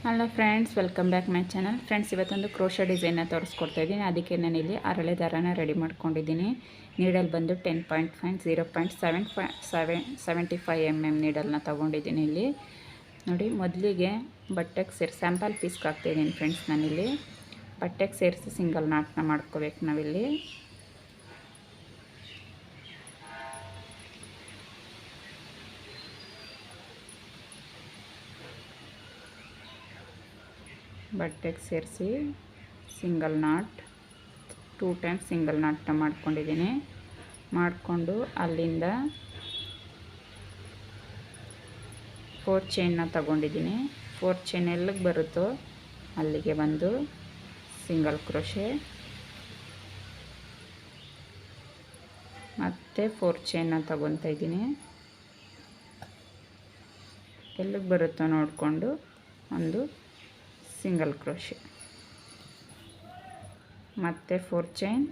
Hello friends, welcome back my channel. Friends, ಇವತ್ತೊಂದು crochet ಡಿಸೈನ್ನ ತೋರಿಸ್ಕೊಡ್ತಾ ಇದ್ದೀನಿ. ಅದಕ್ಕೆ ನಾನಿಲ್ಲಿ ಅರಳೆ ದಾರನ ರೆಡಿ ಮಾಡ್ಕೊಂಡಿದ್ದೀನಿ. ನೀಡಲ್ ಬಂದು 10.5 0.75 mm ನೀಡಲ್ನ ತೊಗೊಂಡಿದ್ದೀನಿ. ಇಲ್ಲಿ ನೋಡಿ, ಮೊದಲಿಗೆ ಬಟ್ಟೆಗೆ ಸ್ಯಾಂಪಲ್ ಪೀಸ್ಗೆ ಹಾಕ್ತಾಯಿದ್ದೀನಿ ಫ್ರೆಂಡ್ಸ್. ನಾನಿಲ್ಲಿ ಬಟ್ಟೆಗೆ ಸೇರಿಸಿ ಸಿಂಗಲ್ ನಾಟ್ನ ಮಾಡ್ಕೋಬೇಕು ನಾವಿಲ್ಲಿ. ಬಟ್ಟೆಗೆ ಸೇರಿಸಿ ಸಿಂಗಲ್ ನಾಟ್ 2 ಟೈಮ್ಸ್ ಸಿಂಗಲ್ ನಾಟ್ನ ಮಾಡ್ಕೊಂಡಿದ್ದೀನಿ. ಮಾಡಿಕೊಂಡು ಅಲ್ಲಿಂದ 4 ಚೈನ್ನ ತಗೊಂಡಿದ್ದೀನಿ. 4 ಚೈನ್ ಎಲ್ಲಿಗೆ ಬರುತ್ತೋ ಅಲ್ಲಿಗೆ ಒಂದು ಸಿಂಗಲ್ ಕ್ರೋಶೆ, ಮತ್ತು 4 ಚೈನ್ನ ತಗೊತಾ ಇದ್ದೀನಿ. ಎಲ್ಲಿಗೆ ಬರುತ್ತೋ ನೋಡಿಕೊಂಡು ಒಂದು ಸಿಂಗಲ್ ಕ್ರೋಶೆ, ಮತ್ತು 4 ಚೈನ್,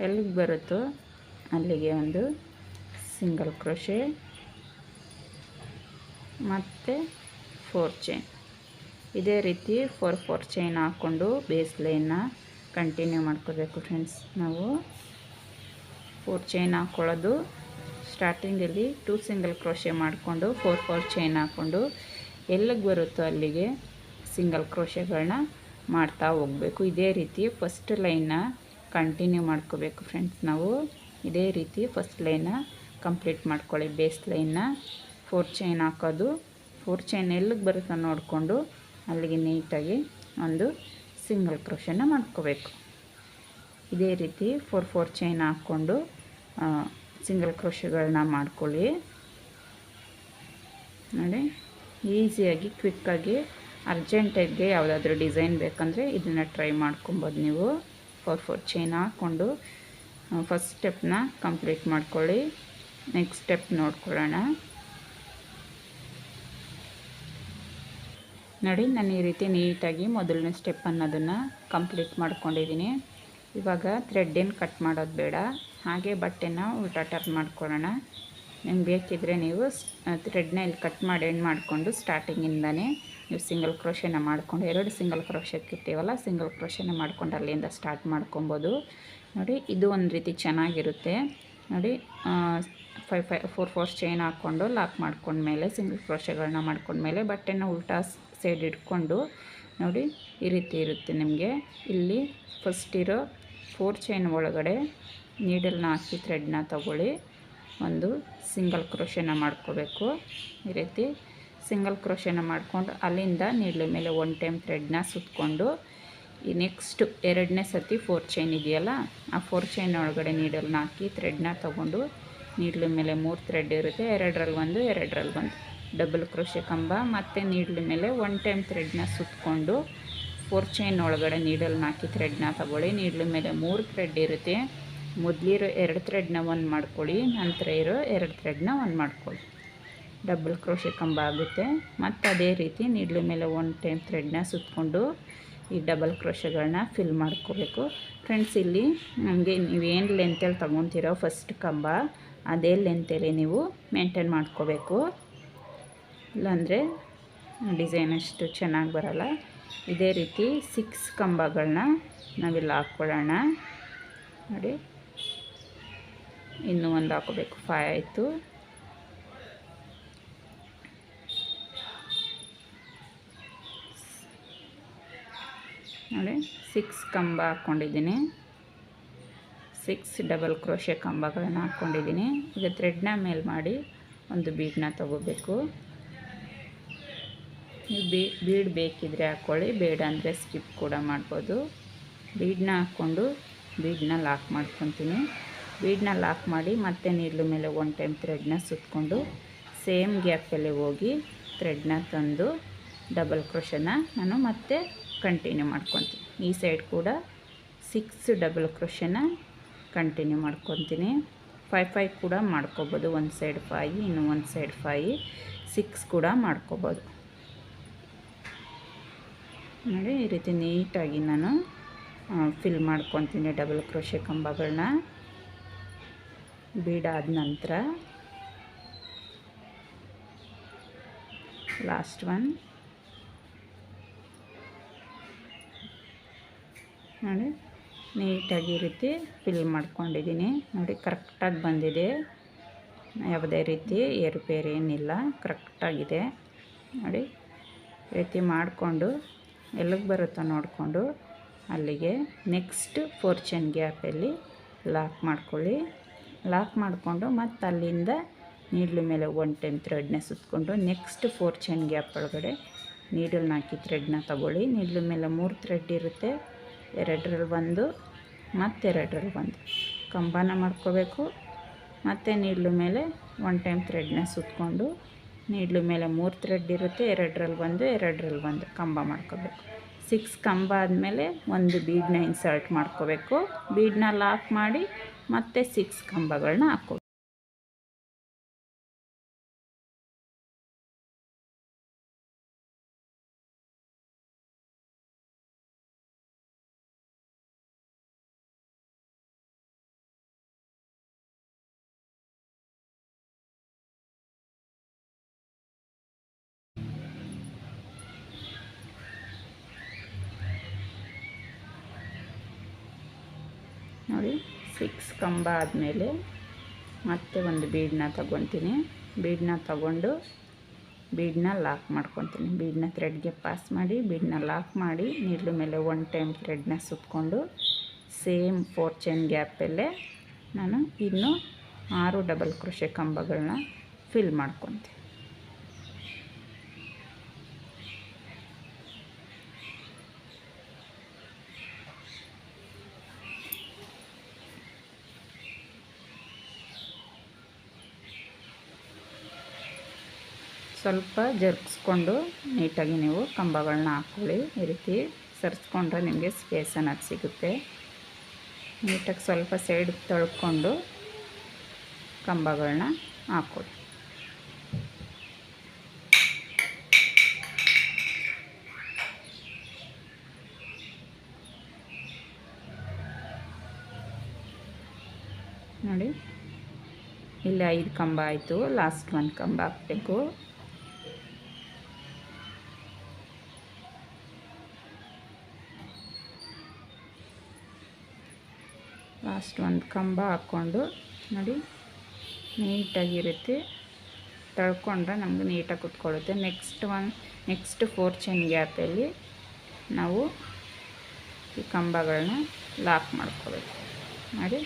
ಎಲ್ಲಿಗೆ ಬರುತ್ತೋ ಅಲ್ಲಿಗೆ ಒಂದು ಸಿಂಗಲ್ ಕ್ರೋಶೆ, ಮತ್ತು 4 ಚೈನ್. ಇದೇ ರೀತಿ 4 ಚೈನ್ ಹಾಕ್ಕೊಂಡು ಬೇಸ್ ಲೈನ್ನ ಕಂಟಿನ್ಯೂ ಮಾಡ್ಕೋಬೇಕು ಫ್ರೆಂಡ್ಸ್. ನಾವು 4 ಚೈನ್ ಹಾಕ್ಕೊಳ್ಳೋದು ಸ್ಟಾರ್ಟಿಂಗಲ್ಲಿ 2 ಸಿಂಗಲ್ ಕ್ರೋಶೆ ಮಾಡಿಕೊಂಡು 4 ಚೈನ್ ಹಾಕ್ಕೊಂಡು ಎಲ್ಲಿಗೆ ಬರುತ್ತೋ ಅಲ್ಲಿಗೆ ಸಿಂಗಲ್ ಕ್ರೋಶೆಗಳನ್ನ ಮಾಡ್ತಾ ಹೋಗಬೇಕು. ಇದೇ ರೀತಿ ಫಸ್ಟ್ ಲೈನ್ನ ಕಂಟಿನ್ಯೂ ಮಾಡ್ಕೋಬೇಕು ಫ್ರೆಂಡ್ಸ್. ನಾವು ಇದೇ ರೀತಿ ಫಸ್ಟ್ ಲೈನ್ನ ಕಂಪ್ಲೀಟ್ ಮಾಡ್ಕೊಳ್ಳಿ. ಬೇಸ್ ಲೈನ್ನ 4 ಚೈನ್ ಹಾಕೋದು, 4 ಚೈನ್ ಎಲ್ಲಿಗೆ ಬರುತ್ತೋ ನೋಡಿಕೊಂಡು ಅಲ್ಲಿಗೆ ನೀಟಾಗಿ ಒಂದು ಸಿಂಗಲ್ ಕ್ರೋಶೆನ ಮಾಡ್ಕೋಬೇಕು. ಇದೇ ರೀತಿ 4 ಚೈನ್ ಹಾಕ್ಕೊಂಡು ಸಿಂಗಲ್ ಕ್ರೋಶೆಗಳನ್ನ ಮಾಡ್ಕೊಳ್ಳಿ. ನೋಡಿ, ಈಸಿಯಾಗಿ ಕ್ವಿಕ್ಕಾಗಿ ಅರ್ಜೆಂಟಾಗಿ ಯಾವುದಾದ್ರೂ ಡಿಸೈನ್ ಬೇಕಂದರೆ ಇದನ್ನು ಟ್ರೈ ಮಾಡ್ಕೊಬೋದು ನೀವು. 4 ಚೈನ್ ಹಾಕ್ಕೊಂಡು ಫಸ್ಟ್ ಸ್ಟೆಪ್ನ ಕಂಪ್ಲೀಟ್ ಮಾಡ್ಕೊಳ್ಳಿ. ನೆಕ್ಸ್ಟ್ ಸ್ಟೆಪ್ ನೋಡ್ಕೊಳ್ಳೋಣ. ನೋಡಿ, ನಾನು ಈ ರೀತಿ ನೀಟಾಗಿ ಮೊದಲನೇ ಸ್ಟೆಪ್ ಅನ್ನೋದನ್ನು ಕಂಪ್ಲೀಟ್ ಮಾಡ್ಕೊಂಡಿದ್ದೀನಿ. ಇವಾಗ ಥ್ರೆಡ್ ಏನು ಕಟ್ ಮಾಡೋದು ಬೇಡ, ಹಾಗೆ ಬಟ್ಟೆನ ಉಲ್ಟಾ ಟರ್ನ್ ಮಾಡ್ಕೊಳ್ಳೋಣ. ನಿಮ್ಗೆ ಬೇಕಿದ್ದರೆ ನೀವು ಥ್ರೆಡ್ನ ಇಲ್ಲಿ ಕಟ್ ಮಾಡಿ ಎಂಡ್ ಮಾಡಿಕೊಂಡು ಸ್ಟಾರ್ಟಿಂಗಿಂದನೇ ನೀವು ಸಿಂಗಲ್ ಕ್ರೋಶೆನ ಮಾಡಿಕೊಂಡು 2 ಸಿಂಗಲ್ ಕ್ರೋಶೆಗೆ ಇರ್ತೀವಲ್ಲ, ಸಿಂಗಲ್ ಕ್ರೋಶೆನ ಮಾಡ್ಕೊಂಡು ಅಲ್ಲಿಂದ ಸ್ಟಾರ್ಟ್ ಮಾಡ್ಕೊಬೋದು. ನೋಡಿ, ಇದು ಒಂದು ರೀತಿ ಚೆನ್ನಾಗಿರುತ್ತೆ. ನೋಡಿ, 4 ಚೈನ್ ಹಾಕ್ಕೊಂಡು ಲಾಕ್ ಮಾಡ್ಕೊಂಡ್ಮೇಲೆ ಸಿಂಗಲ್ ಕ್ರೋಶೆಗಳನ್ನ ಮಾಡ್ಕೊಂಡ್ಮೇಲೆ ಬಟ್ಟೆನ ಉಲ್ಟಾ ಸೈಡ್ ಇಟ್ಕೊಂಡು ನೋಡಿ ಈ ರೀತಿ ಇರುತ್ತೆ ನಿಮಗೆ. ಇಲ್ಲಿ ಫಸ್ಟ್ ಇರೋ 4 ಚೈನ್ ಒಳಗಡೆ ನೀಡಲ್ನ ಹಾಕಿ ಥ್ರೆಡ್ನ ತಗೊಳ್ಳಿ, ಒಂದು ಸಿಂಗಲ್ ಕ್ರೋಶೆನ ಮಾಡ್ಕೋಬೇಕು. ಈ ರೀತಿ ಸಿಂಗಲ್ ಕ್ರೋಶೆನ ಮಾಡ್ಕೊಂಡು ಅಲ್ಲಿಂದ ನೀಡ್ಲ ಮೇಲೆ 1 ಟೈಮ್ ಥ್ರೆಡ್ನ ಸುತ್ತಕೊಂಡು ಈ ನೆಕ್ಸ್ಟು 2ನೇ ಸತಿ 4 ಚೈನ್ ಇದೆಯಲ್ಲ, ಆ 4 ಚೈನ್ ಒಳಗಡೆ ನೀಡಲ್ನ ಹಾಕಿ ಥ್ರೆಡ್ನ ತೊಗೊಂಡು ನೀಡ್ಲ ಮೇಲೆ 3 ಥ್ರೆಡ್ ಇರುತ್ತೆ, 2ರಲ್ಲಿ ಒಂದು ಡಬಲ್ ಕ್ರೋಶೆ ಕಂಬ, ಮತ್ತು ನೀಡ್ಲ ಮೇಲೆ 1 ಟೈಮ್ ಥ್ರೆಡ್ನ ಸುತ್ತಕೊಂಡು 4 ಚೈನ್ ಒಳಗಡೆ ನೀಡಲ್ನ ಹಾಕಿ ಥ್ರೆಡ್ನ ತಗೊಳ್ಳಿ. ನೀಡ್ಲ ಮೇಲೆ 3 ಥ್ರೆಡ್ ಇರುತ್ತೆ, ಮೊದಲಿರೋ 2 ಥ್ರೆಡ್ನ 1 ಮಾಡ್ಕೊಳ್ಳಿ, ನಂತರ ಇರೋ 2 ಥ್ರೆಡ್ನ 1 ಮಾಡ್ಕೊಳ್ಳಿ, ಡಬಲ್ ಕ್ರೋಶೆ ಕಂಬ ಆಗುತ್ತೆ. ಮತ್ತು ಅದೇ ರೀತಿ ನೀಡ್ಲ ಮೇಲೆ 1 ಟೈಮ್ ಥ್ರೆಡ್ನ ಸುತ್ತಕೊಂಡು ಈ ಡಬಲ್ ಕ್ರೋಶೆಗಳನ್ನ ಫಿಲ್ ಮಾಡ್ಕೋಬೇಕು ಫ್ರೆಂಡ್ಸ್. ಇಲ್ಲಿ ನಮಗೆ ನೀವೇನು ಲೆಂತಲ್ಲಿ ತೊಗೊತೀರೋ ಫಸ್ಟ್ ಕಂಬ, ಅದೇ ಲೆಂತಲ್ಲಿ ನೀವು ಮೇಂಟೈನ್ ಮಾಡ್ಕೋಬೇಕು, ಇಲ್ಲಾಂದರೆ ಡಿಸೈನ್ ಅಷ್ಟು ಚೆನ್ನಾಗಿ ಬರೋಲ್ಲ. ಇದೇ ರೀತಿ 6 ಕಂಬಗಳನ್ನ ನಾವಿಲ್ಲಿ ಹಾಕ್ಕೊಳ್ಳೋಣ. ನೋಡಿ, ಇನ್ನೂ ಒಂದು ಹಾಕೋಬೇಕು, 5 ಆಯಿತು. ನೋಡಿ, 6 ಕಂಬ ಹಾಕ್ಕೊಂಡಿದ್ದೀನಿ, 6 ಡಬಲ್ ಕ್ರೋಶೆ ಕಂಬಗಳನ್ನ ಹಾಕ್ಕೊಂಡಿದ್ದೀನಿ. ಈಗ ಥ್ರೆಡ್ನ ಮೇಲೆ ಮಾಡಿ ಒಂದು ಬೀಡನ್ನ ತಗೋಬೇಕು. ನೀವು ಬೀಡ್ ಬೇಕಿದ್ದರೆ ಹಾಕ್ಕೊಳ್ಳಿ, ಬೇಡ ಅಂದರೆ ಸ್ಕಿಪ್ ಕೂಡ ಮಾಡ್ಬೋದು. ಬೀಡನ್ನ ಹಾಕ್ಕೊಂಡು ಬೀಡನ್ನ ಲಾಕ್ ಮಾಡ್ಕೊತೀನಿ. ಬೀಡನ್ನ ಲಾಕ್ ಮಾಡಿ ಮತ್ತೆ ನೀಡ್ಲ ಮೇಲೆ 1 ಟೈಮ್ ಥ್ರೆಡ್ನ ಸುತ್ತಕೊಂಡು ಸೇಮ್ ಗ್ಯಾಪಲ್ಲಿ ಹೋಗಿ ಥ್ರೆಡ್ನ ತಂದು ಡಬಲ್ ಕ್ರೋಶೆನ ನಾನು ಮತ್ತೆ ಕಂಟಿನ್ಯೂ ಮಾಡ್ಕೊತೀನಿ. ಈ ಸೈಡ್ ಕೂಡ 6 ಡಬಲ್ ಕ್ರೋಶೆನ ಕಂಟಿನ್ಯೂ ಮಾಡ್ಕೊತೀನಿ. 5 ಕೂಡ ಮಾಡ್ಕೋಬೋದು, ಒಂದು ಸೈಡ್ 5 ಇನ್ನು ಒಂದು ಸೈಡ್ 5, 6 ಕೂಡ ಮಾಡ್ಕೋಬೋದು. ನೋಡಿ, ಈ ರೀತಿ ನೀಟಾಗಿ ನಾನು ಫಿಲ್ ಮಾಡ್ಕೊತೀನಿ ಡಬಲ್ ಕ್ರೋಶೆ ಕಂಬಗಳನ್ನ. ಬೀಡಾದ ನಂತರ ಲಾಸ್ಟ್ ಒನ್ ನೋಡಿ, ನೀಟಾಗಿ ಈ ರೀತಿ ಫಿಲ್ ಮಾಡ್ಕೊಂಡಿದ್ದೀನಿ ನೋಡಿ. ಕರೆಕ್ಟಾಗಿ ಬಂದಿದೆ, ಯಾವುದೇ ರೀತಿ ಏರುಪೇರು ಏನಿಲ್ಲ, ಕರೆಕ್ಟಾಗಿದೆ ನೋಡಿ. ಈ ರೀತಿ ಮಾಡಿಕೊಂಡು ಎಲ್ಲಿಗೆ ಬರುತ್ತೋ ನೋಡಿಕೊಂಡು ಅಲ್ಲಿಗೆ ನೆಕ್ಸ್ಟ್ 4 ಚೈನ್ ಗ್ಯಾಪಲ್ಲಿ ಲಾಕ್ ಮಾಡ್ಕೊಳ್ಳಿ. ಲಾಕ್ ಮಾಡಿಕೊಂಡು ಮತ್ತು ಅಲ್ಲಿಂದ ನೀಡ್ಲು ಮೇಲೆ 1 ಟೈಮ್ ಥ್ರೆಡ್ನ ಸುತ್ತಕೊಂಡು ನೆಕ್ಸ್ಟ್ 4 ಚೈನ್ ಗ್ಯಾಪ್ ಒಳಗಡೆ ನೀಡಲ್ನ ಹಾಕಿ ಥ್ರೆಡ್ನ ತಗೊಳ್ಳಿ. ನೀಡ್ಲು ಮೇಲೆ 3 ಥ್ರೆಡ್ ಇರುತ್ತೆ, 2ರಲ್ಲಿ 1 ಮತ್ತು 2ರಲ್ಲಿ 1 ಕಂಬನ ಮಾಡ್ಕೋಬೇಕು. ಮತ್ತು ನೀಡ್ಲು ಮೇಲೆ 1 ಟೈಮ್ ಥ್ರೆಡ್ನ ಸುತ್ತಕೊಂಡು ನೀಡ್ಲು ಮೇಲೆ 3 ಥ್ರೆಡ್ ಇರುತ್ತೆ, 2ರಲ್ಲಿ 1 2ರಲ್ಲಿ 1 ಕಂಬ ಮಾಡ್ಕೋಬೇಕು. 6 ಕಂಬ ಆದಮೇಲೆ ಒಂದು ಬೀಡನ್ನ ಇನ್ಸರ್ಟ್ ಮಾಡ್ಕೋಬೇಕು. ಬೀಡನ್ನ ಲಾಕ್ ಮಾಡಿ ಮತ್ತೆ 6 ಕಂಬಗಳನ್ನ ಹಾಕೋ. ನೋಡಿ 6 ಕಂಬ ಆದಮೇಲೆ ಮತ್ತೆ ಒಂದು ಬೀಡನ್ನ ತಗೊತೀನಿ. ಬೀಡನ್ನ ತಗೊಂಡು ಬೀಡನ್ನ ಲಾಕ್ ಮಾಡ್ಕೊತೀನಿ. ಬೀಡನ್ನ ಥ್ರೆಡ್ಗೆ ಪಾಸ್ ಮಾಡಿ ಬೀಡನ್ನ ಲಾಕ್ ಮಾಡಿ ನೀಡ್ಲು ಮೇಲೆ 1 ಟೈಮ್ ಥ್ರೆಡ್ನ ಸುತ್ತಕೊಂಡು ಸೇಮ್ 4 ಚೈನ್ ಗ್ಯಾಪಲ್ಲೇ ನಾನು ಇನ್ನು 6 ಡಬಲ್ ಕ್ರೋಶೆ ಕಂಬಗಳನ್ನ ಫಿಲ್ ಮಾಡ್ಕೊತೀನಿ. ಸ್ವಲ್ಪ ಜರುಗಿಸ್ಕೊಂಡು ನೀಟಾಗಿ ನೀವು ಕಂಬಗಳನ್ನ ಹಾಕ್ಕೊಳ್ಳಿ. ಈ ರೀತಿ ಸರಿಸ್ಕೊಂಡ್ರೆ ನಿಮಗೆ ಸ್ಪೇಸ್ ಅನ್ನೋದು ಸಿಗುತ್ತೆ. ನೀಟಾಗಿ ಸ್ವಲ್ಪ ಸೈಡ್ ತೊಳ್ಕೊಂಡು ಕಂಬಗಳನ್ನ ಹಾಕ್ಕೊಳ್ಳಿ. ನೋಡಿ, ಇಲ್ಲಿ 5 ಕಂಬ ಆಯಿತು, ಲಾಸ್ಟ್ 1 ಕಂಬ ಹಾಕಬೇಕು. ಲಾಸ್ಟ್ 1 ಕಂಬ ಹಾಕ್ಕೊಂಡು ನೋಡಿ ನೀಟಾಗಿರುತ್ತೆ. ತಳ್ಕೊಂಡ್ರೆ ನಮಗೆ ನೀಟಾಗಿ ಕುತ್ಕೊಳ್ಳುತ್ತೆ. ನೆಕ್ಸ್ಟ್ 4 ಚೈನ್ ಗ್ಯಾಪಲ್ಲಿ ನಾವು ಈ ಕಂಬಗಳನ್ನ ಲಾಕ್ ಮಾಡ್ಕೋಬೇಕು. ನೋಡಿ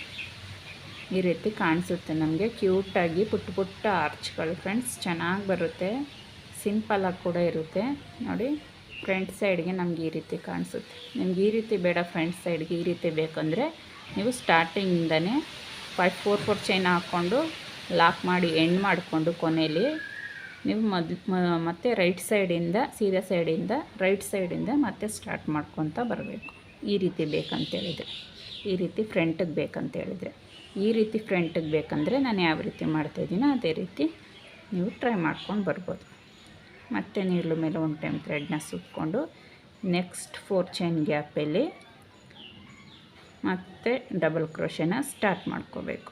ಈ ರೀತಿ ಕಾಣಿಸುತ್ತೆ ನಮಗೆ ಕ್ಯೂಟಾಗಿ ಪುಟ್ಟ ಪುಟ್ಟ ಆರ್ಚ್ಗಳು ಫ್ರೆಂಡ್ಸ್. ಚೆನ್ನಾಗಿ ಬರುತ್ತೆ, ಸಿಂಪಲಾಗಿ ಕೂಡ ಇರುತ್ತೆ. ನೋಡಿ ಫ್ರಂಟ್ ಸೈಡ್ಗೆ ನಮ್ಗೆ ಈ ರೀತಿ ಕಾಣಿಸುತ್ತೆ. ನಿಮ್ಗೆ ಈ ರೀತಿ ಬೇಡ, ಫ್ರಂಟ್ ಸೈಡ್ಗೆ ಈ ರೀತಿ ಬೇಕಂದರೆ ನೀವು ಸ್ಟಾರ್ಟಿಂಗಿಂದನೇ 4 ಚೈನ್ ಹಾಕ್ಕೊಂಡು ಲಾಕ್ ಮಾಡಿ ಎಂಡ್ ಮಾಡಿಕೊಂಡು ಕೊನೆಯಲ್ಲಿ ನೀವು ಮತ್ತೆ ರೈಟ್ ಸೈಡಿಂದ ಸೀದಾ ಸೈಡಿಂದ ರೈಟ್ ಸೈಡಿಂದ ಮತ್ತೆ ಸ್ಟಾರ್ಟ್ ಮಾಡ್ಕೊತ ಬರಬೇಕು. ಈ ರೀತಿ ಬೇಕಂತೇಳಿದರೆ, ಈ ರೀತಿ ಫ್ರಂಟಿಗೆ ಬೇಕಂತೇಳಿದರೆ, ಈ ರೀತಿ ಫ್ರಂಟಿಗೆ ಬೇಕಂದರೆ ನಾನು ಯಾವ ರೀತಿ ಮಾಡ್ತಾಯಿದ್ದೀನೋ ಅದೇ ರೀತಿ ನೀವು ಟ್ರೈ ಮಾಡ್ಕೊಂಡು ಬರ್ಬೋದು. ಮತ್ತು ನೀಡ್ಲು ಮೇಲೆ 1 ಟೈಮ್ ಥ್ರೆಡ್ನ ಸುತ್ತಕೊಂಡು ನೆಕ್ಸ್ಟ್ 4 ಚೈನ್ ಗ್ಯಾಪಲ್ಲಿ ಮತ್ತು ಡಬಲ್ ಕ್ರೋಶೆನ ಸ್ಟಾರ್ಟ್ ಮಾಡ್ಕೋಬೇಕು.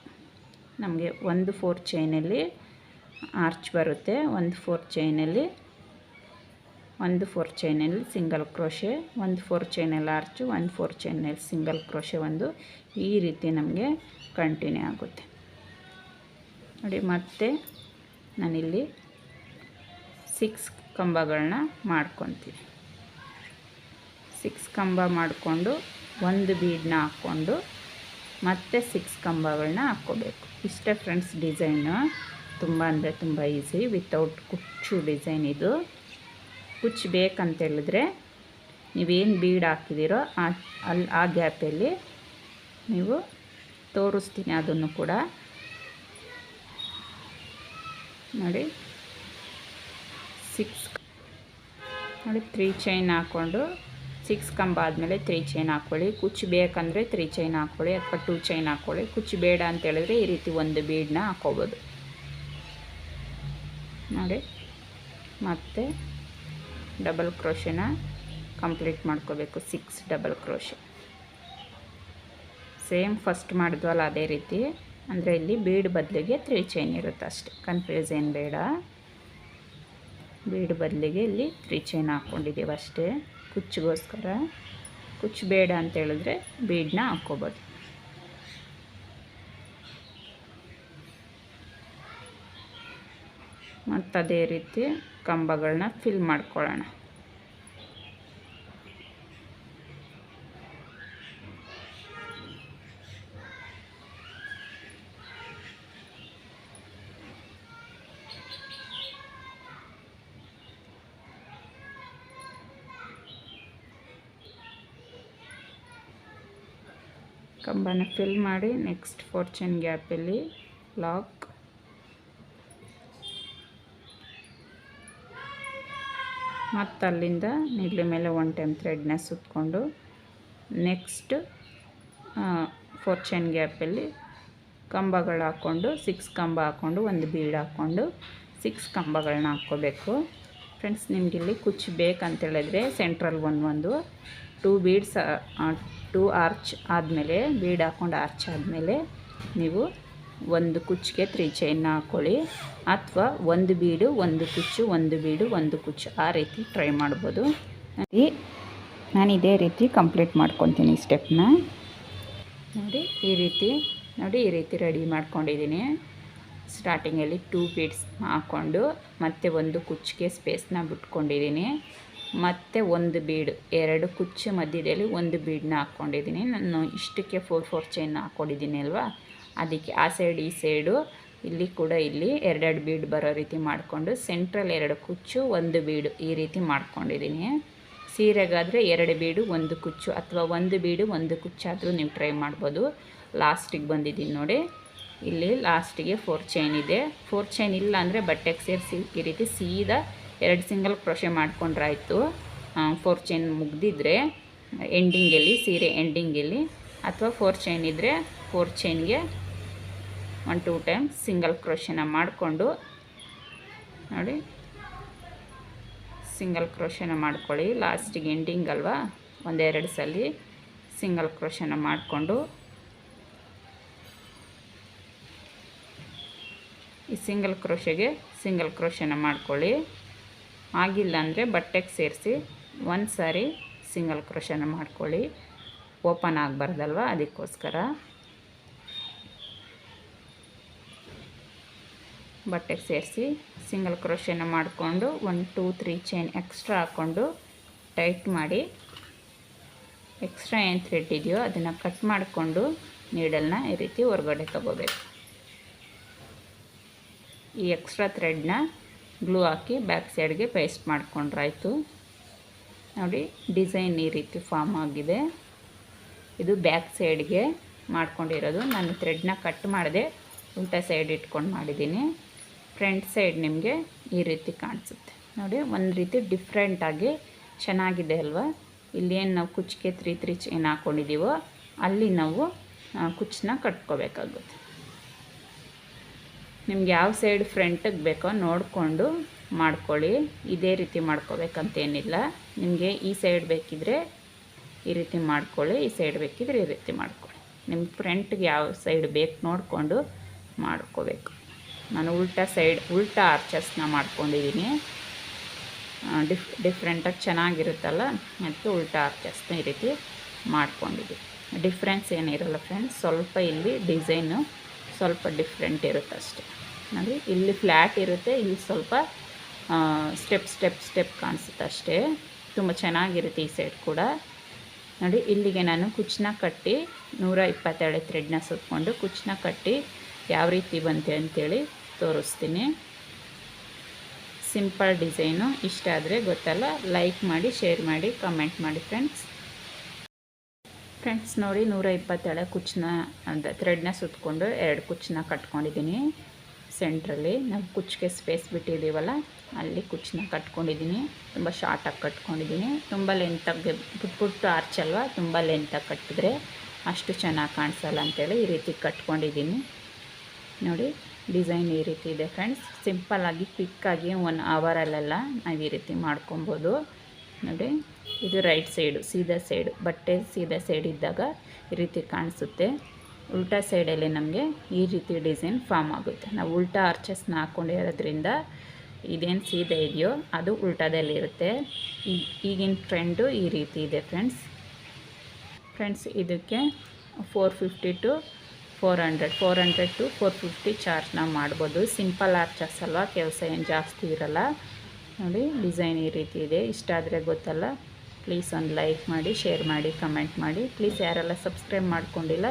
ನಮಗೆ 4 ಚೈನಲ್ಲಿ ಆರ್ಚ್ ಬರುತ್ತೆ, 4 ಚೈನಲ್ಲಿ ಸಿಂಗಲ್ ಕ್ರೋಶೆ, 4 ಚೈನಲ್ಲಿ ಆರ್ಚು, 4 ಚೈನಲ್ಲಿ ಸಿಂಗಲ್ ಕ್ರೋಶೆ ಈ ರೀತಿ ನಮಗೆ ಕಂಟಿನ್ಯೂ ಆಗುತ್ತೆ. ನೋಡಿ ಮತ್ತೆ ನಾನಿಲ್ಲಿ 6 ಕಂಬಗಳನ್ನ ಮಾಡ್ಕೊತೀನಿ. 6 ಕಂಬ ಮಾಡಿಕೊಂಡು ಒಂದು ಬೀಡನ್ನ ಹಾಕ್ಕೊಂಡು ಮತ್ತೆ 6 ಕಂಬಗಳನ್ನ ಹಾಕ್ಕೋಬೇಕು. ಇಷ್ಟೇ ಫ್ರೆಂಡ್ಸ್ ಡಿಸೈನು. ತುಂಬ ಅಂದರೆ ತುಂಬ ಈಸಿ, ವಿತೌಟ್ ಕುಚ್ಚು ಡಿಸೈನ್ ಇದು. ಕುಚ್ಚು ಬೇಕಂತೇಳಿದ್ರೆ ನೀವೇನು ಬೀಡ್ ಹಾಕಿದ್ದೀರೋ ಆ ಗ್ಯಾಪಲ್ಲಿ ನೀವು ತೋರಿಸ್ತೀನಿ ಅದನ್ನು ಕೂಡ ನೋಡಿ. 3 ಚೈನ್ ಹಾಕ್ಕೊಂಡು 6 ಕಂಬ ಆದಮೇಲೆ 3 ಚೈನ್ ಹಾಕ್ಕೊಳ್ಳಿ. ಕುಚ್ಚು ಬೇಕಂದರೆ 3 ಚೈನ್ ಹಾಕ್ಕೊಳ್ಳಿ ಅಥವಾ 2 ಚೈನ್ ಹಾಕ್ಕೊಳ್ಳಿ. ಕುಚ್ಚು ಬೇಡ ಅಂತೇಳಿದ್ರೆ ಈ ರೀತಿ ಒಂದು ಬೀಡನ್ನ ಹಾಕ್ಕೋಬೋದು ನೋಡಿ. ಮತ್ತು ಡಬಲ್ ಕ್ರೋಶೆನ ಕಂಪ್ಲೀಟ್ ಮಾಡ್ಕೋಬೇಕು. 6 ಡಬಲ್ ಕ್ರೋಶೆ ಸೇಮ್ ಫಸ್ಟ್ ಮಾಡಿದ್ವಲ್ಲ ಅದೇ ರೀತಿ. ಅಂದರೆ ಇಲ್ಲಿ ಬೀಡ್ ಬದಲಿಗೆ 3 ಚೈನ್ ಇರುತ್ತೆ ಅಷ್ಟೇ, ಕನ್ಫ್ಯೂಸ್ ಏನು ಬೇಡ. ಬೀಡ್ ಬದಲಿಗೆ ಇಲ್ಲಿ 3 ಚೈನ್ ಹಾಕ್ಕೊಂಡಿದ್ದೀವಿ ಅಷ್ಟೇ. ಕುಚ್ಚಿಗೋಸ್ಕರ. ಕುಚ್ಚು ಬೇಡ ಅಂತ ಹೇಳಿದ್ರೆ ಬೀಡನ್ನ ಹಾಕ್ಕೋಬೋದು. ಮತ್ತು ಅದೇ ರೀತಿ ಕಂಬಗಳನ್ನ ಫಿಲ್ ಮಾಡ್ಕೊಳ್ಳೋಣ. ಕಂಬನ ಫಿಲ್ ಮಾಡಿ ನೆಕ್ಸ್ಟ್ 4 ಚೈನ್ ಗ್ಯಾಪಲ್ಲಿ ಲಾಕ್, ಮತ್ತು ಅಲ್ಲಿಂದ ನೀಡ್ಲ ಮೇಲೆ 1 ಟೈಮ್ ಥ್ರೆಡ್ನ ಸುತ್ತಕೊಂಡು ನೆಕ್ಸ್ಟ್ 4 ಚೈನ್ ಗ್ಯಾಪಲ್ಲಿ ಕಂಬಗಳು ಹಾಕ್ಕೊಂಡು 6 ಕಂಬ ಹಾಕ್ಕೊಂಡು ಒಂದು ಬೀಡ್ ಹಾಕ್ಕೊಂಡು 6 ಕಂಬಗಳನ್ನ ಹಾಕ್ಕೋಬೇಕು. ಫ್ರೆಂಡ್ಸ್, ನಿಮಗಿಲ್ಲಿ ಕುಚ್ಚು ಬೇಕಂತೇಳಿದ್ರೆ ಸೆಂಟ್ರಲ್ ಒಂದು 2 ಬೀಡ್ಸ್ 2 ಆರ್ಚ್ ಆದಮೇಲೆ ಬೀಡ್ ಹಾಕ್ಕೊಂಡು ಆರ್ಚ್ ಆದಮೇಲೆ ನೀವು ಒಂದು ಕುಚ್ಚಿಗೆ 3 ಚೈನ್ನ ಹಾಕ್ಕೊಳ್ಳಿ, ಅಥವಾ ಒಂದು ಬೀಡು ಒಂದು ಕುಚ್ಚು, ಒಂದು ಬೀಡು ಒಂದು ಕುಚ್ಚು, ಆ ರೀತಿ ಟ್ರೈ ಮಾಡ್ಬೋದು. ನಾನು ಇದೇ ರೀತಿ ಕಂಪ್ಲೀಟ್ ಮಾಡ್ಕೊತೀನಿ ಸ್ಟೆಪ್ನ. ನೋಡಿ ಈ ರೀತಿ ರೆಡಿ ಮಾಡ್ಕೊಂಡಿದ್ದೀನಿ. ಸ್ಟಾರ್ಟಿಂಗಲ್ಲಿ 2 ಬೀಡ್ಸ್ ಹಾಕ್ಕೊಂಡು ಮತ್ತೆ ಒಂದು ಕುಚ್ಚಿಗೆ ಸ್ಪೇಸ್ನ ಬಿಟ್ಕೊಂಡಿದ್ದೀನಿ, ಮತ್ತು ಒಂದು ಬೀಡು 2 ಕುಚ್ಚು ಮಧ್ಯದಲ್ಲಿ ಒಂದು ಬೀಡನ್ನ ಹಾಕ್ಕೊಂಡಿದ್ದೀನಿ. ನಾನು ಇಷ್ಟಕ್ಕೆ 4 ಚೈನ್ನ ಹಾಕ್ಕೊಂಡಿದ್ದೀನಿ ಅಲ್ವಾ, ಅದಕ್ಕೆ ಆ ಸೈಡ್ ಈ ಸೈಡು ಇಲ್ಲಿ ಕೂಡ ಇಲ್ಲಿ 2 ಬೀಡ್ ಬರೋ ರೀತಿ ಮಾಡಿಕೊಂಡು ಸೆಂಟ್ರಲ್ 2 ಕುಚ್ಚು ಒಂದು ಬೀಡು ಈ ರೀತಿ ಮಾಡ್ಕೊಂಡಿದ್ದೀನಿ. ಸೀರೆಗಾದರೆ 2 ಬೀಡು ಒಂದು ಕುಚ್ಚು ಅಥವಾ ಒಂದು ಬೀಡು ಒಂದು ಕುಚ್ಚಾದರೂ ನೀವು ಟ್ರೈ ಮಾಡ್ಬೋದು. ಲಾಸ್ಟಿಗೆ ಬಂದಿದ್ದೀನಿ ನೋಡಿ, ಇಲ್ಲಿ ಲಾಸ್ಟಿಗೆ 4 ಚೈನ್ ಇದೆ. 4 ಚೈನ್ ಇಲ್ಲ ಅಂದರೆ ಬಟ್ಟೆಗೆ ಸೇರಿಸಿ ಈ ರೀತಿ ಸೀದಾ 2 ಸಿಂಗಲ್ ಕ್ರೋಶೆ ಮಾಡ್ಕೊಂಡ್ರಾಯ್ತು. 4 ಚೈನ್ ಮುಗ್ದಿದ್ರೆ ಎಂಡಿಂಗಲ್ಲಿ, ಸೀರೆ ಎಂಡಿಂಗಲ್ಲಿ, ಅಥವಾ 4 ಚೈನ್ ಇದ್ದರೆ 4 ಚೈನ್ಗೆ 1-2 ಟೈಮ್ ಸಿಂಗಲ್ ಕ್ರೋಶೆನ ಮಾಡಿಕೊಂಡು ನೋಡಿ, ಸಿಂಗಲ್ ಕ್ರೋಶೆನ ಮಾಡ್ಕೊಳ್ಳಿ. ಲಾಸ್ಟಿಗೆ ಎಂಡಿಂಗ್ ಅಲ್ವಾ, 1-2 ಸಲ ಸಿಂಗಲ್ ಕ್ರೋಶೆನ ಮಾಡಿಕೊಂಡು ಈ ಸಿಂಗಲ್ ಕ್ರೋಶೆನ ಮಾಡ್ಕೊಳ್ಳಿ. ಆಗಿಲ್ಲ ಅಂದರೆ ಬಟ್ಟೆಗೆ ಸೇರಿಸಿ ಒಂದು ಸಾರಿ ಸಿಂಗಲ್ ಕ್ರೋಶೆನ ಮಾಡ್ಕೊಳ್ಳಿ, ಓಪನ್ ಆಗಬಾರ್ದಲ್ವ, ಅದಕ್ಕೋಸ್ಕರ. ಬಟ್ಟೆಗೆ ಸೇರಿಸಿ ಸಿಂಗಲ್ ಕ್ರೋಶೆನ ಮಾಡಿಕೊಂಡು 1-2-3 ಚೈನ್ ಎಕ್ಸ್ಟ್ರಾ ಹಾಕ್ಕೊಂಡು ಟೈಟ್ ಮಾಡಿ, ಎಕ್ಸ್ಟ್ರಾ ಏನು ಥ್ರೆಡ್ ಇದೆಯೋ ಅದನ್ನು ಕಟ್ ಮಾಡಿಕೊಂಡು ನೀಡಲ್ನ ಈ ರೀತಿ ಹೊರಗಡೆ ತಗೋಬೇಕು. ಈ ಎಕ್ಸ್ಟ್ರಾ ಥ್ರೆಡ್ನ ಗ್ಲೂ ಹಾಕಿ ಬ್ಯಾಕ್ ಸೈಡ್ಗೆ ಪೇಸ್ಟ್ ಮಾಡ್ಕೊಂಡ್ರಾಯ್ತು. ನೋಡಿ, ಡಿಸೈನ್ ಈ ರೀತಿ ಫಾರ್ಮ್ ಆಗಿದೆ. ಇದು ಬ್ಯಾಕ್ ಸೈಡ್ಗೆ ಮಾಡ್ಕೊಂಡಿರೋದು. ನಾನು ಥ್ರೆಡ್ನ ಕಟ್ ಮಾಡಿದೆ, ಉಲ್ಟಾ ಸೈಡ್ ಇಟ್ಕೊಂಡು ಮಾಡಿದ್ದೀನಿ. ಫ್ರಂಟ್ ಸೈಡ್ ನಿಮಗೆ ಈ ರೀತಿ ಕಾಣಿಸುತ್ತೆ ನೋಡಿ, ಒಂದು ರೀತಿ ಡಿಫ್ರೆಂಟಾಗಿ ಚೆನ್ನಾಗಿದೆ ಅಲ್ವಾ. ಇಲ್ಲೇನು ನಾವು ಕುಚ್ಚಿಗೆ 3 ಚೈನ್ ಹಾಕ್ಕೊಂಡಿದ್ದೀವೋ ಅಲ್ಲಿ ನಾವು ಕುಚ್ಚನ್ನ ಕಟ್ಕೋಬೇಕಾಗುತ್ತೆ. ನಿಮ್ಗೆ ಯಾವ ಸೈಡ್ ಫ್ರಂಟಿಗೆ ಬೇಕೋ ನೋಡಿಕೊಂಡು ಮಾಡ್ಕೊಳ್ಳಿ. ಇದೇ ರೀತಿ ಮಾಡ್ಕೋಬೇಕಂತೇನಿಲ್ಲ. ನಿಮಗೆ ಈ ಸೈಡ್ ಬೇಕಿದ್ರೆ ಈ ರೀತಿ ಮಾಡ್ಕೊಳ್ಳಿ, ಈ ಸೈಡ್ ಬೇಕಿದ್ರೆ ಈ ರೀತಿ ಮಾಡ್ಕೊಳ್ಳಿ. ನಿಮ್ಮ ಫ್ರಂಟ್ಗೆ ಯಾವ ಸೈಡ್ ಬೇಕು ನೋಡಿಕೊಂಡು ಮಾಡ್ಕೋಬೇಕು. ನಾನು ಉಲ್ಟಾ ಆರ್ಚಸ್ನ ಮಾಡ್ಕೊಂಡಿದ್ದೀನಿ. ಡಿಫ್ರೆಂಟಾಗಿ ಚೆನ್ನಾಗಿರುತ್ತಲ್ಲ, ಅದಕ್ಕೆ ಉಲ್ಟಾ ಆರ್ಚಸ್ನ ಈ ರೀತಿ ಮಾಡ್ಕೊಂಡಿದ್ದೀನಿ. ಡಿಫ್ರೆನ್ಸ್ ಏನಿರಲ್ಲ ಫ್ರೆಂಡ್ಸ್, ಸ್ವಲ್ಪ ಇಲ್ಲಿ ಡಿಸೈನು ಸ್ವಲ್ಪ ಡಿಫ್ರೆಂಟ್ ಇರುತ್ತೆ ಅಷ್ಟೇ. ನೋಡಿ, ಇಲ್ಲಿ ಫ್ಲ್ಯಾಟ್ ಇರುತ್ತೆ, ಇಲ್ಲಿ ಸ್ವಲ್ಪ ಸ್ಟೆಪ್ ಕಾಣಿಸುತ್ತೆ ಅಷ್ಟೇ. ತುಂಬ ಚೆನ್ನಾಗಿರುತ್ತೆ ಈ ಸೈಡ್ ಕೂಡ. ನೋಡಿ, ಇಲ್ಲಿಗೆ ನಾನು ಕುಚ್ಚನ್ನ ಕಟ್ಟಿ 122 ಥ್ರೆಡ್ನ ಸುತ್ತಕೊಂಡು ಕುಚ್ಚನ್ನ ಕಟ್ಟಿ ಯಾವ ರೀತಿ ಬಂತೆ ಅಂತೇಳಿ ತೋರಿಸ್ತೀನಿ. Simple design. ಇಷ್ಟ ಆದರೆ ಗೊತ್ತಲ್ಲ, ಲೈಕ್ ಮಾಡಿ, ಶೇರ್ ಮಾಡಿ, ಕಮೆಂಟ್ ಮಾಡಿ ಫ್ರೆಂಡ್ಸ್. ನೋಡಿ, 127 ಕುಚ್ಚನ್ನ ಥ್ರೆಡ್ನ ಸುತ್ತಕೊಂಡು 2 ಕುಚ್ಚನ್ನ ಕಟ್ಕೊಂಡಿದ್ದೀನಿ. ಸೆಂಟ್ರಲ್ಲಿ ನಾವು ಕುಚ್ಚಿಗೆ ಸ್ಪೇಸ್ ಬಿಟ್ಟಿದ್ದೀವಲ್ಲ, ಅಲ್ಲಿ ಕುಚ್ಚನ್ನ ಕಟ್ಕೊಂಡಿದ್ದೀನಿ. ತುಂಬ ಶಾರ್ಟಾಗಿ ಕಟ್ಕೊಂಡಿದ್ದೀನಿ. ತುಂಬ ಲೆಂತಾಗಿ ಪುಟ್ಟು ಆರ್ಚ್ ಅಲ್ವಾ, ತುಂಬ ಲೆಂತಾಗಿ ಕಟ್ಟಿದ್ರೆ ಅಷ್ಟು ಚೆನ್ನಾಗಿ ಕಾಣಿಸಲ್ಲ ಅಂತೇಳಿ ಈ ರೀತಿ ಕಟ್ಕೊಂಡಿದ್ದೀನಿ. ನೋಡಿ, ಡಿಸೈನ್ ಈ ರೀತಿ ಇದೆ ಫ್ರೆಂಡ್ಸ್. ಸಿಂಪಲ್ಲಾಗಿ ಕ್ವಿಕ್ಕಾಗಿ 1 ಅವರಲ್ಲೆಲ್ಲ ನಾವು ಈ ರೀತಿ ಮಾಡ್ಕೊಬೋದು. ನೋಡಿ, ಇದು ರೈಟ್ ಸೈಡು, ಸೀದಾ ಸೈಡು, ಬಟ್ಟೆ ಸೀದಾ ಸೈಡ್ ಇದ್ದಾಗ ಈ ರೀತಿ ಕಾಣಿಸುತ್ತೆ. ಉಲ್ಟಾ ಸೈಡಲ್ಲಿ ನಮಗೆ ಈ ರೀತಿ ಡಿಸೈನ್ ಫಾರ್ಮ್ ಆಗುತ್ತೆ. ನಾವು ಉಲ್ಟಾ ಆರ್ಚಸ್ನ ಹಾಕ್ಕೊಂಡಿರೋದ್ರಿಂದ ಇದೇನು ಸೀದೆ ಇದೆಯೋ ಅದು ಉಲ್ಟಾದಲ್ಲಿರುತ್ತೆ. ಈಗಿನ ಟ್ರೆಂಡು ಈ ರೀತಿ ಇದೆ ಫ್ರೆಂಡ್ಸ್ ಇದಕ್ಕೆ 450 to 400 to 450 ಚಾರ್ಜ್ನ ಮಾಡ್ಬೋದು. ಸಿಂಪಲ್ ಆರ್ಚಸ್ ಅಲ್ವಾ, ಕೆಲಸ ಏನು ಜಾಸ್ತಿ ಇರಲ್ಲ. ನೋಡಿ ಡಿಸೈನ್ ಈ ರೀತಿ ಇದೆ. ಇಷ್ಟ ಆದರೆ ಗೊತ್ತಲ್ಲ, ಪ್ಲೀಸ್ ಒಂದು ಲೈಕ್ ಮಾಡಿ, ಶೇರ್ ಮಾಡಿ, ಕಮೆಂಟ್ ಮಾಡಿ. ಪ್ಲೀಸ್ ಯಾರೆಲ್ಲ ಸಬ್ಸ್ಕ್ರೈಬ್ ಮಾಡ್ಕೊಂಡಿಲ್ಲ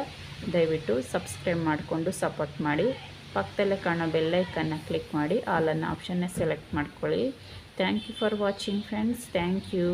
ದಯವಿಟ್ಟು ಸಬ್ಸ್ಕ್ರೈಬ್ ಮಾಡಿಕೊಂಡು ಸಪೋರ್ಟ್ ಮಾಡಿ. ಪಕ್ಕದಲ್ಲೇ ಕಾಣೋ ಬೆಲ್ಲೈಕನ್ನ ಕ್ಲಿಕ್ ಮಾಡಿ ಆಲ್ ಅನ್ನೋ ಆಪ್ಷನ್ನ ಸೆಲೆಕ್ಟ್ ಮಾಡ್ಕೊಳ್ಳಿ. Thank you for watching friends. Thank you.